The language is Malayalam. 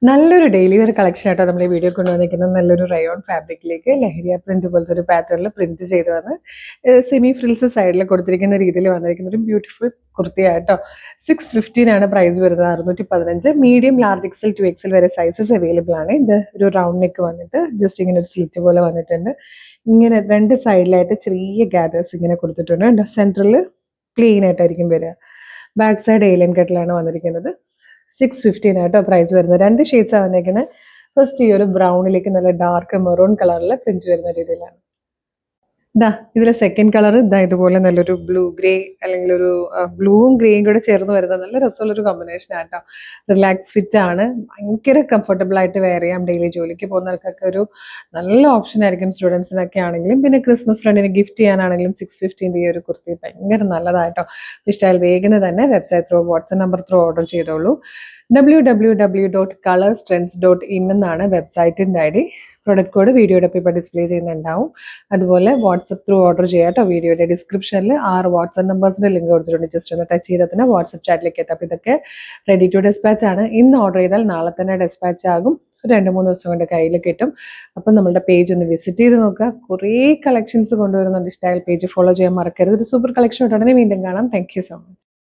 നല്ലൊരു ഡെയിലി വെയർ കളക്ഷൻ ആയിട്ടോ നമ്മൾ ഈ വീഡിയോ കൊണ്ടുവന്നിരിക്കുന്നത്. നല്ലൊരു റയോൺ ഫാബ്രിക്കിലേക്ക് ലഹരിയ പ്രിന്റ് പോലത്തെ ഒരു പാറ്റേണിൽ പ്രിന്റ് ചെയ്ത് വന്ന് സെമി ഫ്രിൽസ് സൈഡിൽ കൊടുത്തിരിക്കുന്ന രീതിയിൽ വന്നിരിക്കുന്ന ഒരു ബ്യൂട്ടിഫുൾ കുർത്തിയായിട്ടോ. 615 പ്രൈസ് വരുന്നത്. 615. മീഡിയം, ലാർജ് എക്സൽ, 2XL വരെ സൈസസ് അവൈലബിൾ ആണ്. ഇത് ഒരു റൗണ്ട് നെക്ക് വന്നിട്ട് ജസ്റ്റ് ഇങ്ങനെ ഒരു സ്ലിറ്റ് പോലെ വന്നിട്ടുണ്ട്. ഇങ്ങനെ രണ്ട് സൈഡിലായിട്ട് ചെറിയ ഗ്യാദേഴ്സ് ഇങ്ങനെ കൊടുത്തിട്ടുണ്ട്. സെൻട്രൽ പ്ലെയിൻ ആയിട്ടായിരിക്കും വരിക. ബാക്ക് സൈഡ് ഏലിയൻ കട്ടിലാണ് വന്നിരിക്കുന്നത്. 615 ആയിട്ടോ പ്രൈസ് വരുന്നത്. രണ്ട് ഷെയ്ഡ്സാണ് വന്നേക്കുന്നത്. ഫസ്റ്റ് ഈ ഒരു ബ്രൗണിലേക്ക് നല്ല ഡാർക്ക് മെറൂൺ കളറിൽ പ്രിന്റ് വരുന്ന രീതിയിലാണ്. ഇതിലെ സെക്കൻഡ് കളർ ഇതുപോലെ നല്ലൊരു ബ്ലൂ ഗ്രേ, അല്ലെങ്കിൽ ഒരു ബ്ലൂവും ഗ്രേയും കൂടെ ചേർന്ന് വരുന്ന നല്ല രസമുള്ളൊരു കോമ്പിനേഷൻ ആട്ടോ. റിലാക്സ് ഫിറ്റ് ആണ്. ഭയങ്കര കംഫർട്ടബിൾ ആയിട്ട് വെയർ ചെയ്യാം. ഡെയിലി ജോലിക്ക് പോകുന്നവർക്കൊക്കെ ഒരു നല്ല ഓപ്ഷൻ ആയിരിക്കും. സ്റ്റുഡൻസിനൊക്കെ ആണെങ്കിലും പിന്നെ ക്രിസ്മസ് ഫ്രണ്ടിന് ഗിഫ്റ്റ് ചെയ്യാനാണെങ്കിലും 615 ഈ ഒരു കുർത്തി ഭയങ്കര നല്ലതായിട്ടോ. ഇഷ്ടമായാൽ വേഗം തന്നെ website through, WhatsApp number through order ചെയ്തോളൂ. www.colorstrends.in എന്നാണ് വെബ്സൈറ്റിൻ്റെ ID. പ്രൊഡക്റ്റ് കോഡ് വീഡിയോയുടെ ഒപ്പം ഇപ്പോൾ ഡിസ്പ്ലേ ചെയ്യുന്നുണ്ടാവും. അതുപോലെ വാട്സപ്പ് ത്രൂ ഓർഡർ ചെയ്യാം കേട്ടോ. വീഡിയോയുടെ ഡിസ്ക്രിപ്ഷനിൽ 6 വാട്സ്ആപ്പ് നമ്പേഴ്സിൻ്റെ ലിങ്ക് കൊടുത്തിട്ടുണ്ട്. ജസ്റ്റ് ഒന്ന് ടച്ച് ചെയ്താൽ തന്നെ വാട്സപ്പ് ചാറ്റിലേക്ക് എത്താം. അപ്പോൾ ഇതൊക്കെ റെഡി ടു ഡെസ്പാച്ച് ആണ്. ഇന്ന് ഓർഡർ ചെയ്താൽ നാളെ തന്നെ ഡെസ്പാച്ച് ആകും. 2-3 ദിവസം കൊണ്ട് കയ്യിൽ കിട്ടും. അപ്പം നമ്മുടെ പേജ് ഒന്ന് വിസിറ്റ് ചെയ്ത് നോക്കുക. കുറേ കളക്ഷൻസ് കൊണ്ടുവരുന്നുണ്ട്. ഇഷ്ടമായാൽ പേജ് ഫോളോ ചെയ്യാൻ മറക്കരുത്. ഒരു സൂപ്പർ കളക്ഷൻ ഉടനെ വീണ്ടും കാണാം. Thank you so much.